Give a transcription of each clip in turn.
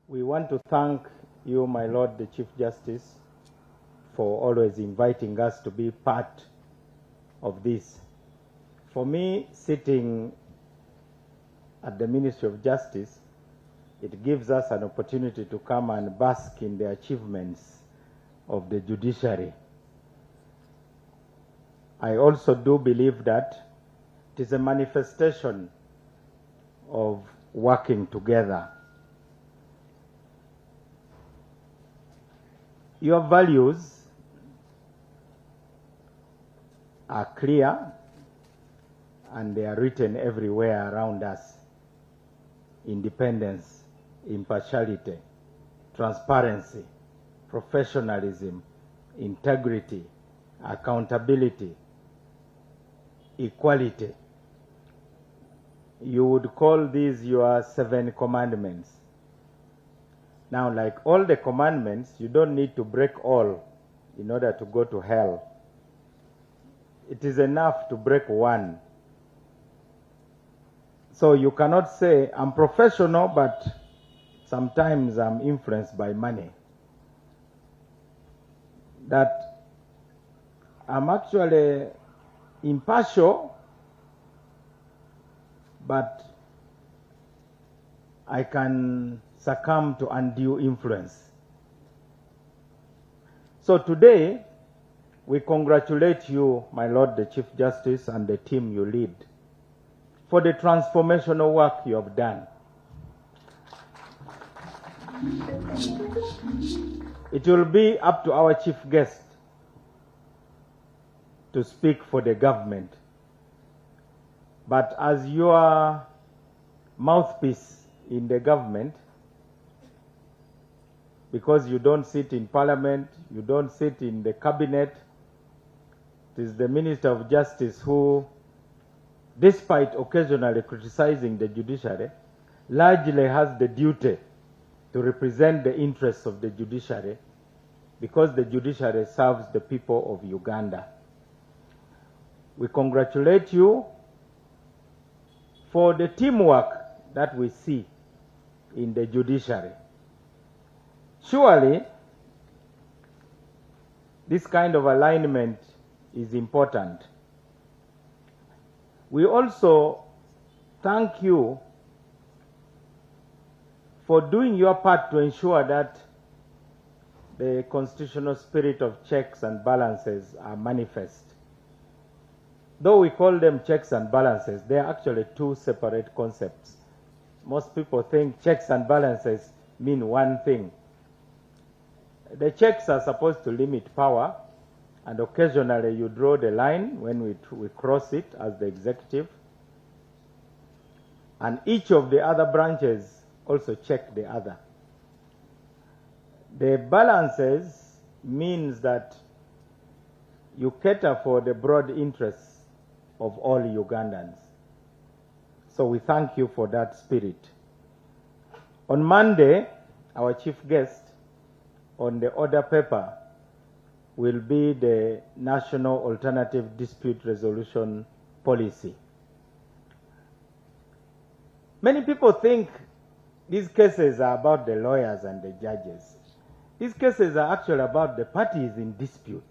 We want to thank you, my Lord, the Chief Justice, for always inviting us to be part of this. For me, sitting at the Ministry of Justice, it gives us an opportunity to come and bask in the achievements of the judiciary. I also do believe that it is a manifestation of working together. Your values are clear and they are written everywhere around us. Independence, impartiality, transparency, professionalism, integrity, accountability, equality. You would call these your 7 commandments. Now, like all the commandments, you don't need to break all in order to go to hell. It is enough to break one. So you cannot say, I'm professional, but sometimes I'm influenced by money. That I'm actually impartial, but I can succumb to undue influence. So today, we congratulate you, my Lord the Chief Justice, and the team you lead for the transformational work you have done. It will be up to our chief guest to speak for the government. But as your mouthpiece in the government, because you don't sit in parliament, you don't sit in the cabinet, it is the Minister of Justice who, despite occasionally criticizing the judiciary, largely has the duty to represent the interests of the judiciary, because the judiciary serves the people of Uganda. We congratulate you for the teamwork that we see in the judiciary. Surely, this kind of alignment is important. We also thank you for doing your part to ensure that the constitutional spirit of checks and balances are manifest. Though we call them checks and balances, they are actually 2 separate concepts. Most people think checks and balances mean one thing. The checks are supposed to limit power, and occasionally you draw the line when we cross it as the executive. And each of the other branches also check the other. The balances means that you cater for the broad interests of all Ugandans. So we thank you for that spirit. On Monday, our chief guest on the order paper will be the National Alternative Dispute Resolution Policy. Many people think these cases are about the lawyers and the judges. These cases are actually about the parties in dispute.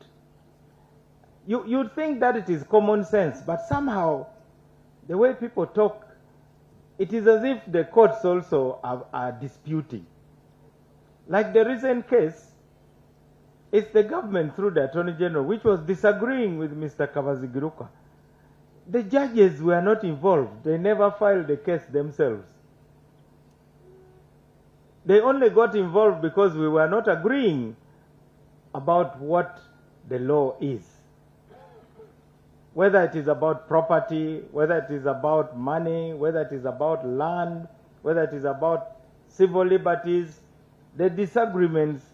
You'd think that it is common sense, but somehow the way people talk, it is as if the courts also are disputing. Like the recent case, it's the government through the Attorney General which was disagreeing with Mr. Kabazigiruka. The judges were not involved. They never filed the case themselves. They only got involved because we were not agreeing about what the law is. Whether it is about property, whether it is about money, whether it is about land, whether it is about civil liberties, the disagreements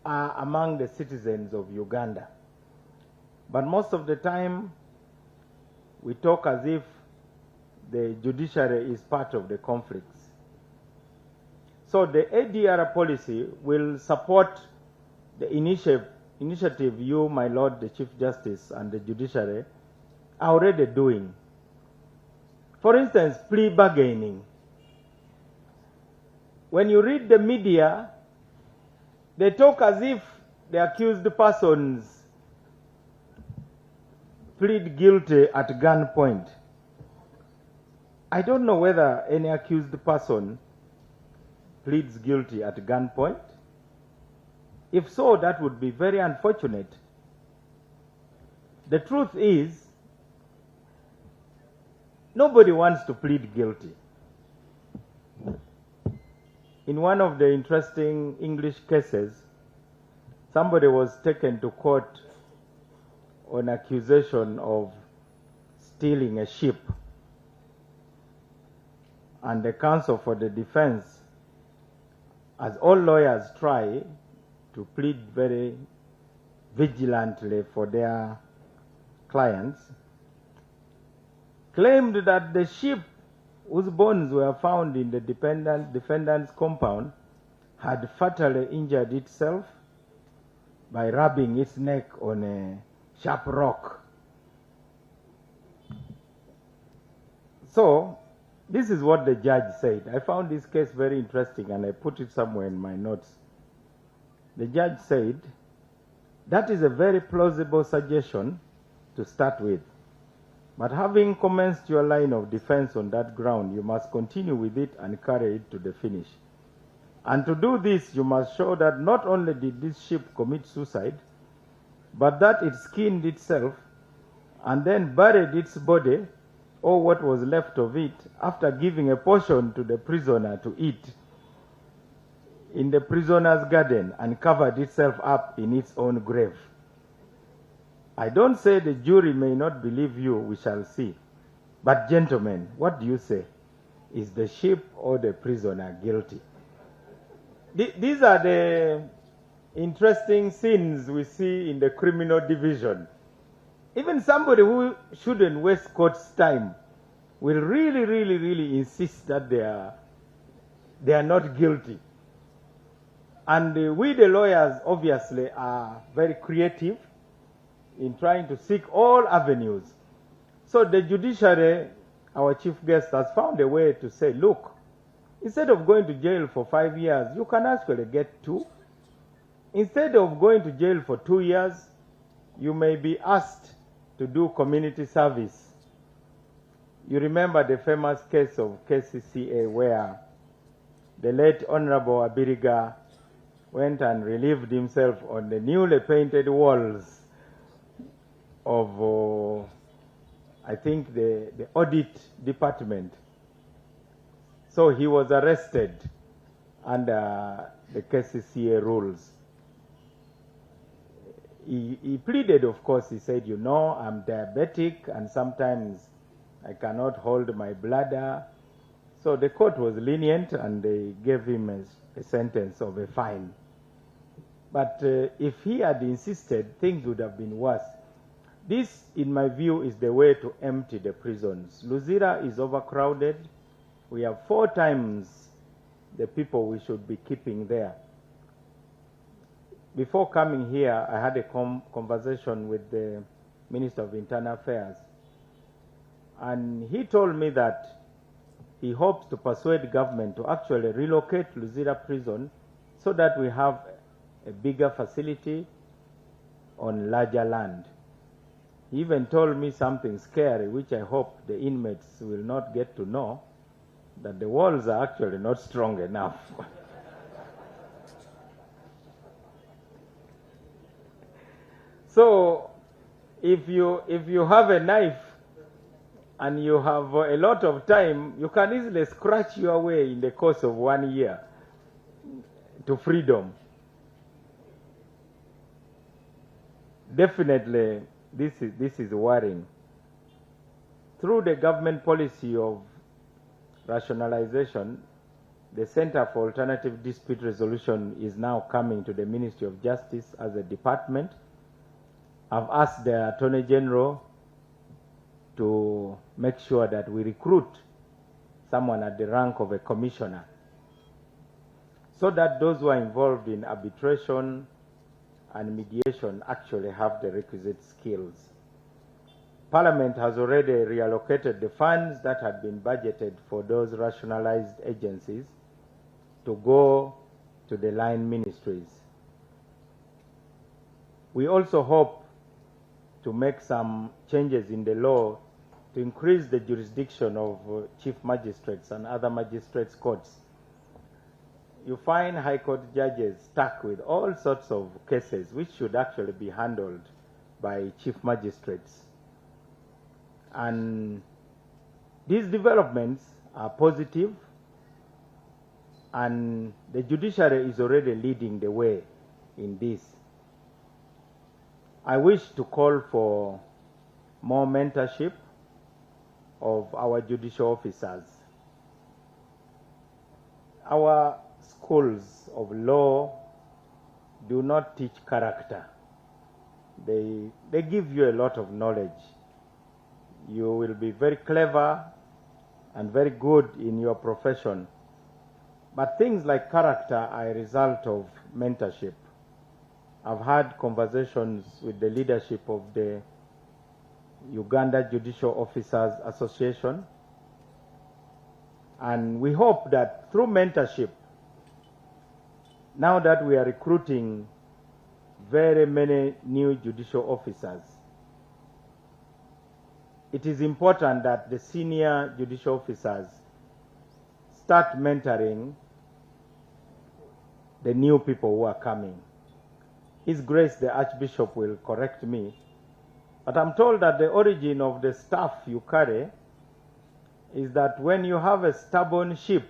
are among the citizens of Uganda. But most of the time, we talk as if the judiciary is part of the conflicts. So the ADR policy will support the initiative you, my Lord, the Chief Justice, and the judiciary are already doing. For instance, plea bargaining. when you read the media, they talk as if the accused persons plead guilty at gunpoint. I don't know whether any accused person pleads guilty at gunpoint. If so, that would be very unfortunate. The truth is, nobody wants to plead guilty. In one of the interesting English cases, somebody was taken to court on accusation of stealing a ship. And the counsel for the defense, as all lawyers try, to plead very vigilantly for their clients, claimed that the ship whose bones were found in the defendant's compound had fatally injured itself by rubbing its neck on a sharp rock. So, this is what the judge said. I found this case very interesting and I put it somewhere in my notes. The judge said, that is a very plausible suggestion to start with. But having commenced your line of defense on that ground, you must continue with it and carry it to the finish. And to do this, you must show that not only did this ship commit suicide, but that it skinned itself and then buried its body, or what was left of it, after giving a portion to the prisoner to eat in the prisoner's garden, and covered itself up in its own grave. I don't say the jury may not believe you, we shall see. But gentlemen, what do you say? Is the ship or the prisoner guilty? These are the interesting scenes we see in the criminal division. Even somebody who shouldn't waste court's time will really insist that they are not guilty. And we, the lawyers, obviously are very creative in trying to seek all avenues. So the judiciary, our chief guest, has found a way to say, look, instead of going to jail for 5 years, you can actually get 2. Instead of going to jail for 2 years, you may be asked to do community service. You remember the famous case of KCCA where the late Honorable Abiriga went and relieved himself on the newly painted walls of, I think, the audit department. So he was arrested under the KCCA rules. He pleaded, of course. He said, you know, I'm diabetic and sometimes I cannot hold my bladder. So the court was lenient and they gave him a sentence of a fine. But if he had insisted, things would have been worse. This, in my view, is the way to empty the prisons. Luzira is overcrowded. We have 4 times the people we should be keeping there. Before coming here, I had a conversation with the Minister of Internal Affairs. And he told me that he hopes to persuade government to actually relocate Luzira prison so that we have a bigger facility on larger land. He even told me something scary, which I hope the inmates will not get to know, that the walls are actually not strong enough. So, if you have a knife and you have a lot of time, you can easily scratch your way in the course of 1 year to freedom. Definitely, this is worrying. Through the government policy of rationalization, the Center for Alternative Dispute Resolution is now coming to the Ministry of Justice as a department. I've asked the Attorney General to make sure that we recruit someone at the rank of a commissioner so that those who are involved in arbitration and mediation actually have the requisite skills. Parliament has already reallocated the funds that had been budgeted for those rationalized agencies to go to the line ministries. We also hope to make some changes in the law to increase the jurisdiction of chief magistrates and other magistrates' courts. You find high court judges stuck with all sorts of cases which should actually be handled by chief magistrates. And these developments are positive, and the judiciary is already leading the way in this. I wish to call for more mentorship of our judicial officers. Our schools of law do not teach character. They give you a lot of knowledge. You will be very clever and very good in your profession. But things like character are a result of mentorship. I've had conversations with the leadership of the Uganda Judicial Officers Association, and we hope that through mentorship, now that we are recruiting very many new judicial officers, it is important that the senior judicial officers start mentoring the new people who are coming. His Grace the Archbishop will correct me, but I'm told that the origin of the staff you carry is that when you have a stubborn sheep,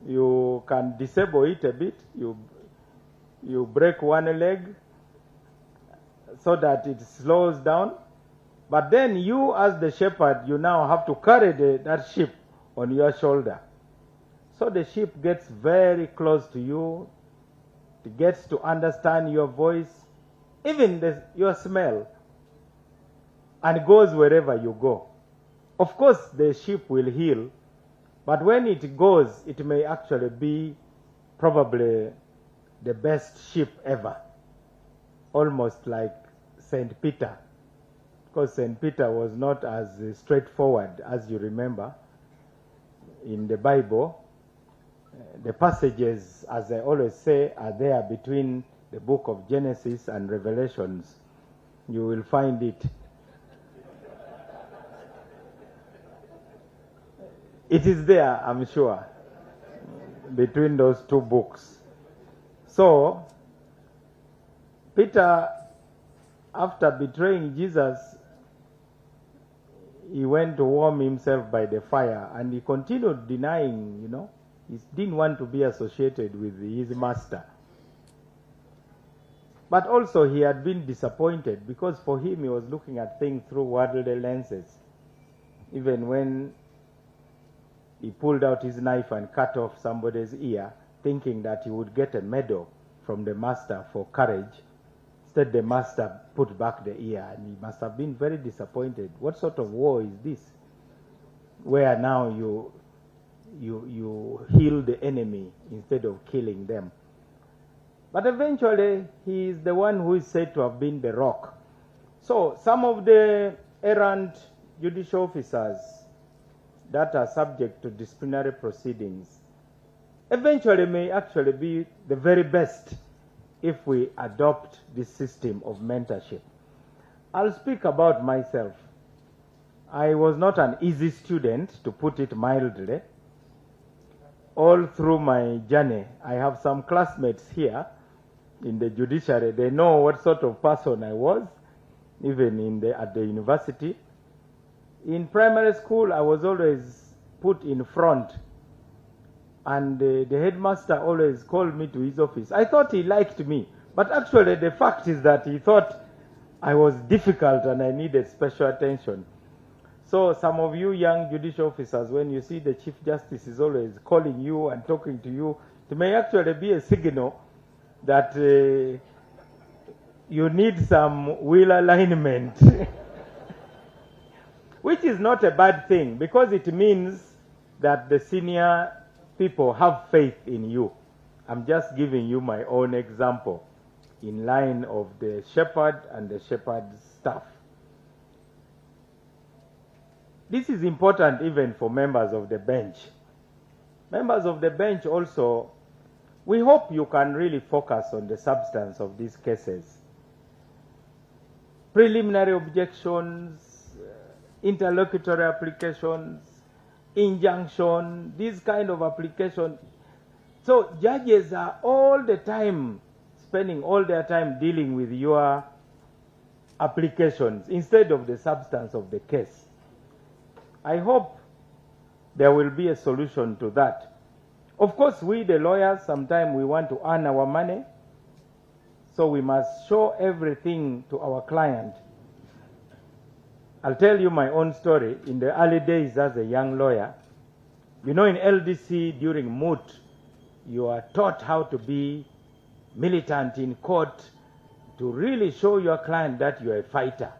you can disable it a bit, you break one leg so that it slows down, but then you as the shepherd, you now have to carry that sheep on your shoulder. So the sheep gets very close to you, it gets to understand your voice, even your smell, and goes wherever you go. Of course, the sheep will heal, but when it goes, it may actually be probably the best sheep ever, almost like St. Peter, because St. Peter was not as straightforward as you remember in the Bible. The passages, as I always say, are there between the book of Genesis and Revelations. You will find it. It is there, I'm sure, between those two books. So, Peter, after betraying Jesus, he went to warm himself by the fire, and he continued denying, he didn't want to be associated with his master. But also he had been disappointed, because for him he was looking at things through worldly lenses. Even when he pulled out his knife and cut off somebody's ear, thinking that he would get a medal from the master for courage, instead the master put back the ear, and he must have been very disappointed. What sort of war is this, where now you heal the enemy instead of killing them? But eventually, he is the one who is said to have been the rock. So some of the errant judicial officers that are subject to disciplinary proceedings eventually may actually be the very best if we adopt this system of mentorship. I'll speak about myself. I was not an easy student, to put it mildly. All through my journey, I have some classmates here in the judiciary. They know what sort of person I was, even at the university. In primary school, I was always put in front, and the headmaster always called me to his office. I thought he liked me, but actually the fact is that he thought I was difficult and I needed special attention. So some of you young judicial officers, when you see the Chief Justice is always calling you and talking to you, it may actually be a signal that you need some will alignment, which is not a bad thing, because it means that the senior people have faith in you. I'm just giving you my own example in line of the shepherd and the shepherd's staff. This is important even for members of the bench. Members of the bench also, we hope you can really focus on the substance of these cases. Preliminary objections, interlocutory applications, injunction, these kind of applications. So judges are all the time spending all their time dealing with your applications instead of the substance of the case. I hope there will be a solution to that. Of course, we the lawyers, sometimes we want to earn our money, so we must show everything to our client. I'll tell you my own story. In the early days as a young lawyer, you know, in LDC during moot, you are taught how to be militant in court to really show your client that you're a fighter.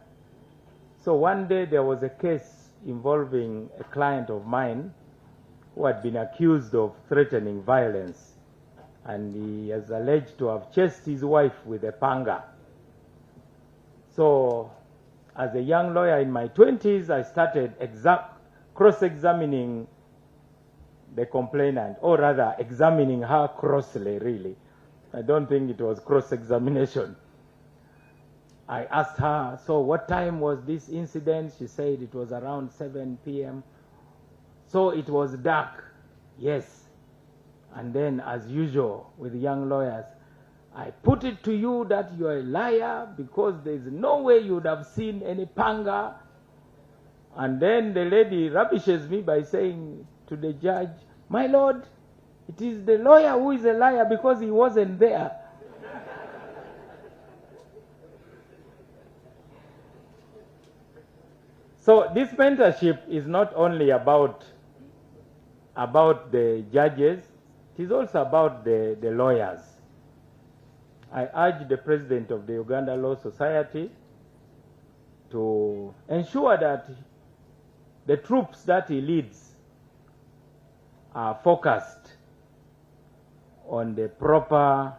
So one day there was a case involving a client of mine who had been accused of threatening violence, and he is alleged to have chased his wife with a panga. So as a young lawyer in my 20s, I started cross-examining the complainant, or rather examining her crossly, really. I don't think it was cross-examination. I asked her, so what time was this incident? She said it was around 7 p.m. So it was dark. Yes. And then, as usual with young lawyers, I put it to you that you're a liar because there's no way you would have seen any panga. And then the lady rubbishes me by saying to the judge, my lord, it is the lawyer who is a liar because he wasn't there. So this mentorship is not only about the judges, it is also about the lawyers. I urge the president of the Uganda Law Society to ensure that the troops that he leads are focused on the proper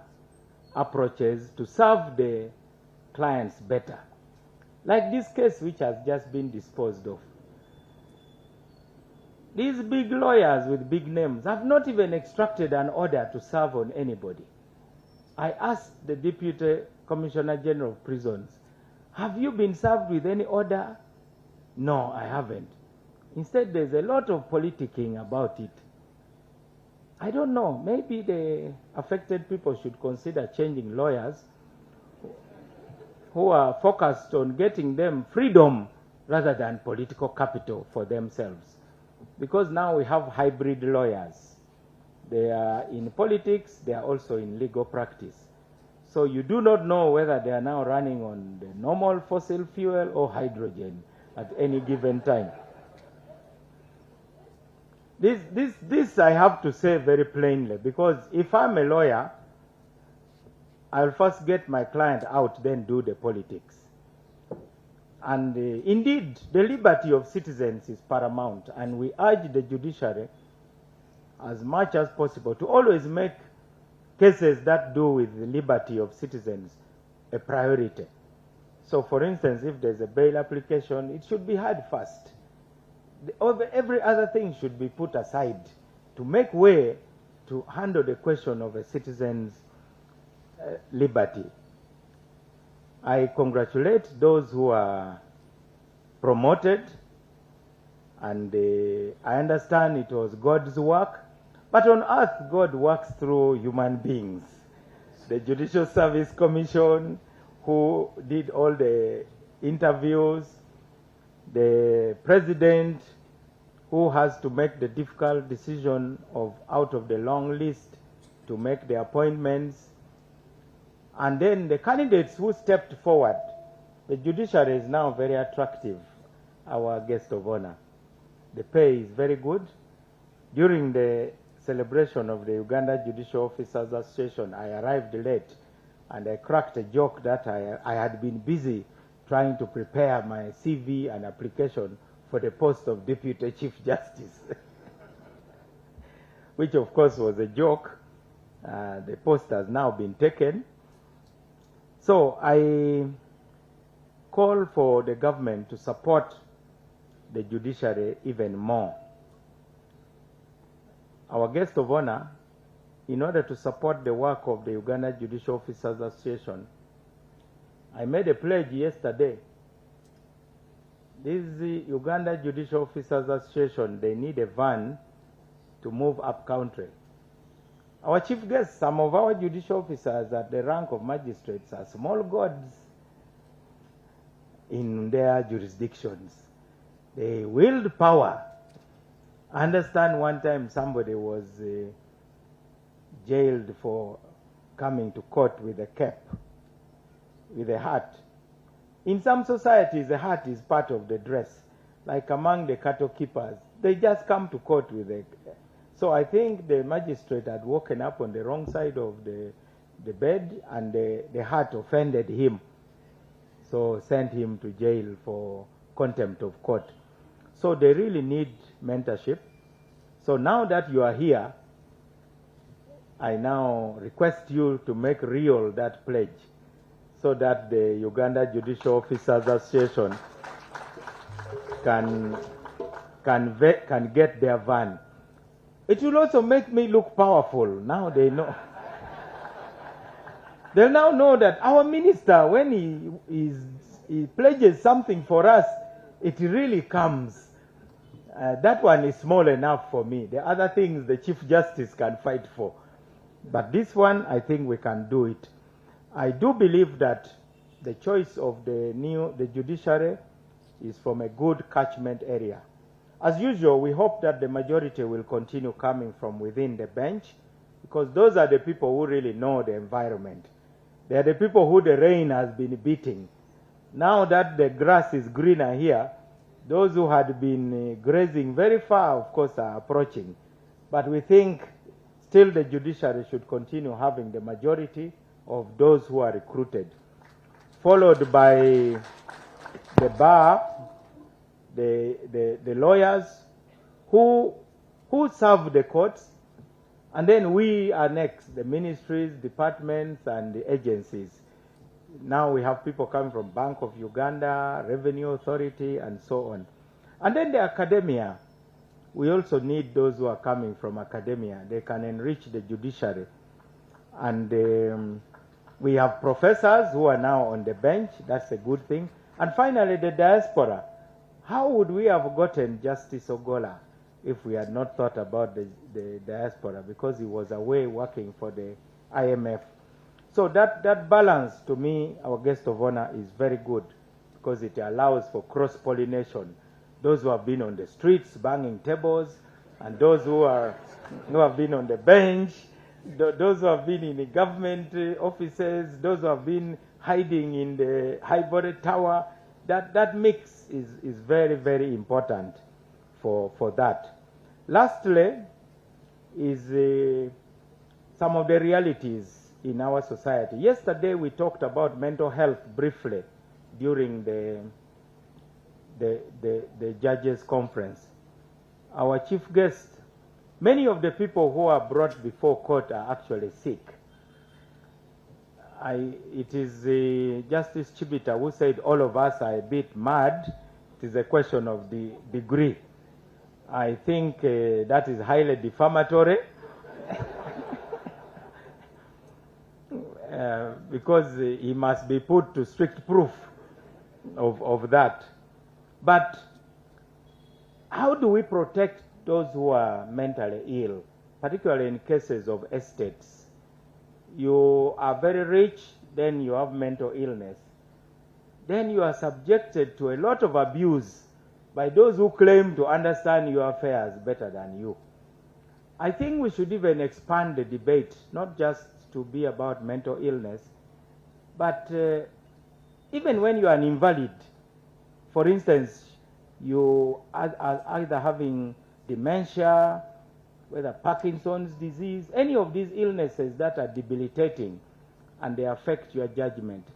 approaches to serve the clients better. Like this case which has just been disposed of. These big lawyers with big names have not even extracted an order to serve on anybody. I asked the Deputy Commissioner General of Prisons, have you been served with any order? No, I haven't. Instead, there's a lot of politicking about it. I don't know, maybe the affected people should consider changing lawyers who are focused on getting them freedom rather than political capital for themselves. Because now we have hybrid lawyers. They are in politics, they are also in legal practice. So you do not know whether they are now running on the normal fossil fuel or hydrogen at any given time. This I have to say very plainly, because if I'm a lawyer, I'll first get my client out, then do the politics. And indeed, the liberty of citizens is paramount, and we urge the judiciary as much as possible to always make cases that do with the liberty of citizens a priority. So for instance, if there's a bail application, it should be heard first. Every other thing should be put aside to make way to handle the question of a citizen's liberty. I congratulate those who are promoted, and I understand it was God's work, but on earth God works through human beings. The Judicial Service Commission, who did all the interviews, the president, who has to make the difficult decision of out of the long list to make the appointments, and then the candidates who stepped forward. The judiciary is now very attractive, our guest of honor. The pay is very good. During the celebration of the Uganda Judicial Officers Association, I arrived late, and I cracked a joke that I had been busy trying to prepare my CV and application for the post of Deputy Chief Justice, which of course was a joke. The post has now been taken. So I call for the government to support the judiciary even more. our guest of honor, in order to support the work of the Uganda Judicial Officers Association, I made a pledge yesterday. This Uganda Judicial Officers Association, they need a van to move up country. Our chief guest, some of our judicial officers at the rank of magistrates are small gods in their jurisdictions. They wield power. I understand one time somebody was jailed for coming to court with a cap, with a hat. In some societies, the hat is part of the dress. Like among the cattle keepers, they just come to court with a. So I think the magistrate had woken up on the wrong side of the bed, and the hat offended him. So sent him to jail for contempt of court. So they really need mentorship. So now that you are here, I now request you to make real that pledge, so that the Uganda Judicial Officers Association can get their van. It will also make me look powerful. Now they know. They'll now know that our minister, when he pledges something for us, it really comes. That one is small enough for me. The other things the Chief Justice can fight for. But this one, I think we can do it. I do believe that the choice of the judiciary is from a good catchment area. As usual, we hope that the majority will continue coming from within the bench, because those are the people who really know the environment. They are the people who the rain has been beating. Now that the grass is greener here, those who had been grazing very far, of course, are approaching. But we think still the judiciary should continue having the majority of those who are recruited, followed by the bar, the lawyers who serve the courts, and then we are next, the ministries, departments, and the agencies. Now we have people coming from Bank of Uganda, Revenue Authority, and so on. And then the academia. We also need those who are coming from academia. They can enrich the judiciary. And we have professors who are now on the bench. That's a good thing. And finally, the diaspora. How would we have gotten Justice Ogola if we had not thought about the diaspora, because he was away working for the IMF? So that balance, to me, our guest of honor, is very good, because it allows for cross-pollination. Those who have been on the streets banging tables, and those who have been on the bench, those who have been in the government offices, those who have been hiding in the Ivory Tower. That mix is very, very important for that. Lastly is some of the realities in our society. Yesterday we talked about mental health briefly during the judges' conference. Our chief guest, many of the people who are brought before court are actually sick. It is Justice Chibita who said all of us are a bit mad. It is a question of the degree. I think that is highly defamatory. Because he must be put to strict proof of that. But how do we protect those who are mentally ill, particularly in cases of estates? You are very rich, then you have mental illness. Then you are subjected to a lot of abuse by those who claim to understand your affairs better than you. I think we should even expand the debate, not just to be about mental illness, but even when you are an invalid, for instance, you are either having dementia, whether Parkinson's disease, any of these illnesses that are debilitating and they affect your judgment.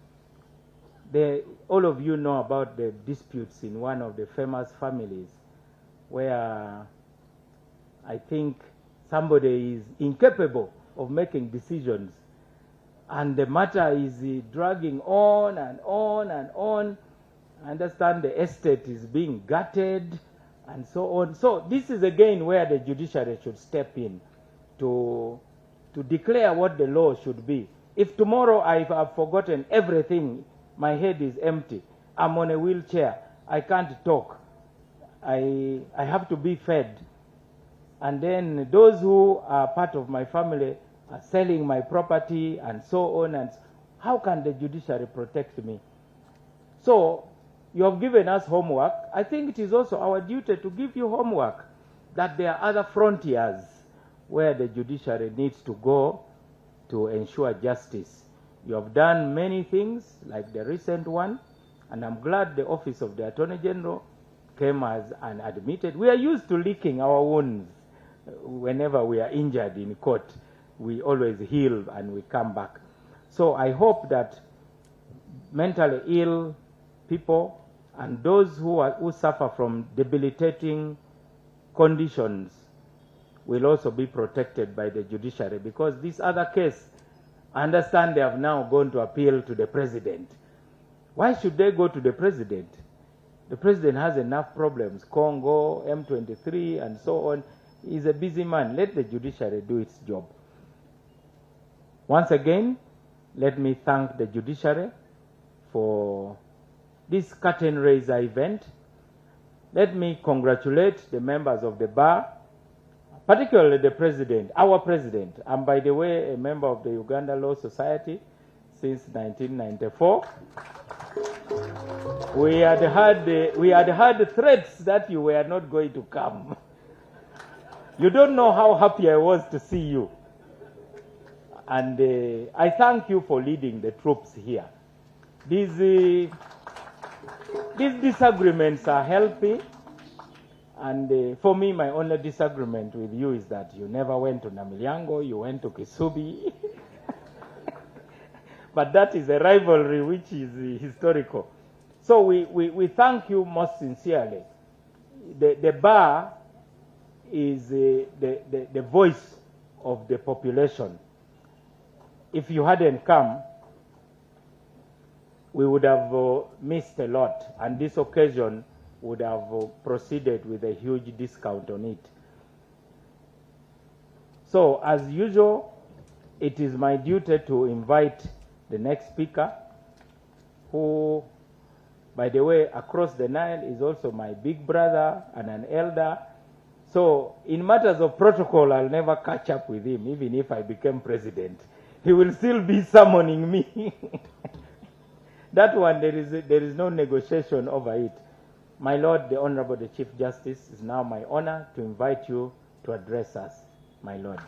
All of you know about the disputes in one of the famous families where I think somebody is incapable of making decisions, and the matter is dragging on and on and on. I understand the estate is being gutted, and so on. So this is again where the judiciary should step in to declare what the law should be. If tomorrow I have forgotten everything, my head is empty, I'm on a wheelchair, I can't talk, I have to be fed, and then those who are part of my family are selling my property and so on, and how can the judiciary protect me? So you have given us homework. I think it is also our duty to give you homework, that there are other frontiers where the judiciary needs to go to ensure justice. You have done many things, like the recent one, and I'm glad the Office of the Attorney General came as and admitted. We are used to licking our wounds whenever we are injured in court. We always heal and we come back. So I hope that mentally ill people and those who suffer from debilitating conditions will also be protected by the judiciary, because this other case, I understand they have now gone to appeal to the president. Why should they go to the president? The president has enough problems, Congo, M23, and so on. He's a busy man. Let the judiciary do its job. Once again, let me thank the judiciary for this curtain raiser event. Let me congratulate the members of the bar, particularly the president, our president. I'm, by the way, a member of the Uganda Law Society since 1994. We had had threats that you were not going to come. You don't know how happy I was to see you. And I thank you for leading the troops here. These disagreements are healthy. And for me, my only disagreement with you is that you never went to Namilyango, you went to Kisubi. But that is a rivalry which is historical. So we thank you most sincerely. The bar is the voice of the population. If you hadn't come, we would have missed a lot, and this occasion would have proceeded with a huge discount on it. So, as usual, it is my duty to invite the next speaker, who, by the way, across the Nile is also my big brother and an elder. So, in matters of protocol, I'll never catch up with him, even if I became president. He will still be summoning me. That one, there is no negotiation over it. My Lord, the Honorable the Chief Justice, it's now my honor to invite you to address us, my Lord.